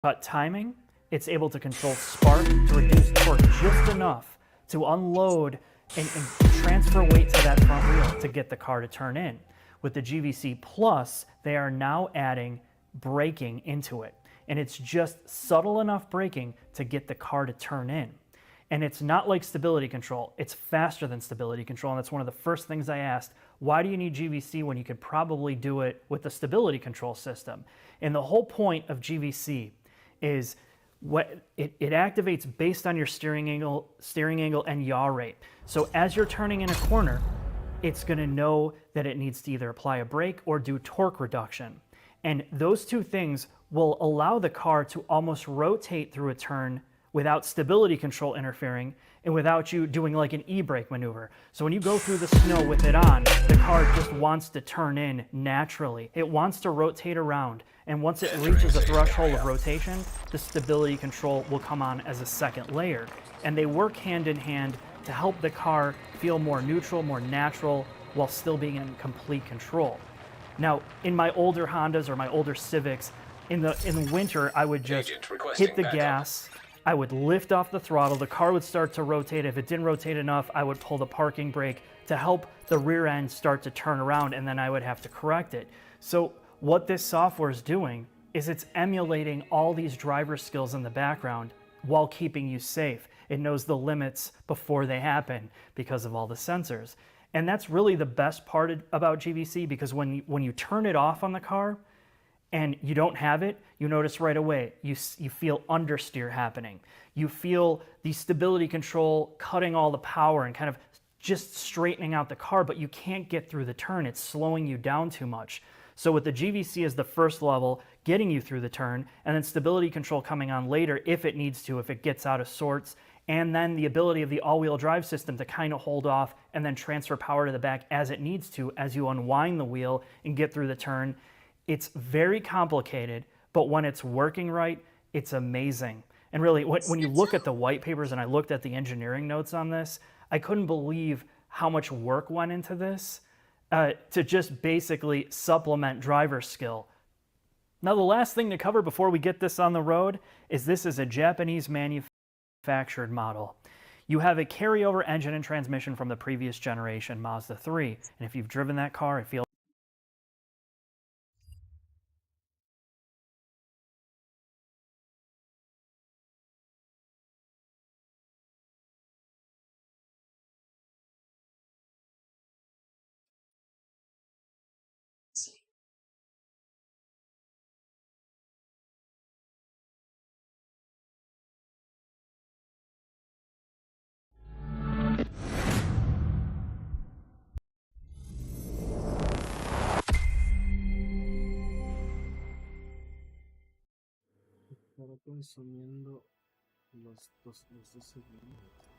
cut timing, it's able to control spark to reduce torque just enough to unload and transfer weight to that front wheel to get the car to turn in. With the GVC Plus, they are now adding braking into it. And it's just subtle enough braking to get the car to turn in. And it's not like stability control. It's faster than stability control. And that's one of the first things I asked. Why do you need GVC when you could probably do it with the stability control system? And the whole point of GVC is what it activates based on your steering angle and yaw rate. So as you're turning in a corner, it's going to know that it needs to either apply a brake or do torque reduction. And those two things will allow the car to almost rotate through a turn without stability control interfering and without you doing like an e-brake maneuver. So when you go through the snow with it on, the car just wants to turn in naturally. It wants to rotate around. And once it reaches a threshold of rotation, the stability control will come on as a second layer. And they work hand in hand to help the car feel more neutral, more natural, while still being in complete control. Now, in my older Hondas or my older Civics, in the winter, I would just hit the gas, I would lift off the throttle, the car would start to rotate. If it didn't rotate enough, I would pull the parking brake to help the rear end start to turn around, and then I would have to correct it. So what this software is doing is it's emulating all these driver skills in the background while keeping you safe. It knows the limits before they happen because of all the sensors. And that's really the best part about GVC, because when you turn it off on the car, and you don't have it, you notice right away, you feel understeer happening. You feel the stability control cutting all the power and kind of just straightening out the car, but you can't get through the turn. It's slowing you down too much. So with the GVC as the first level, getting you through the turn, and then stability control coming on later if it needs to, if it gets out of sorts, and then the ability of the all-wheel drive system to kind of hold off and then transfer power to the back as it needs to as you unwind the wheel and get through the turn. It's very complicated, but when it's working right, it's amazing. And really, when you look at the white papers, and I looked at the engineering notes on this, I couldn't believe how much work went into this to just basically supplement driver skill. Now, the last thing to cover before we get this on the road is this is a Japanese manufactured model. You have a carryover engine and transmission from the previous generation Mazda 3, and if you've driven that car, it feels Estaba consumiendo los dos segundos.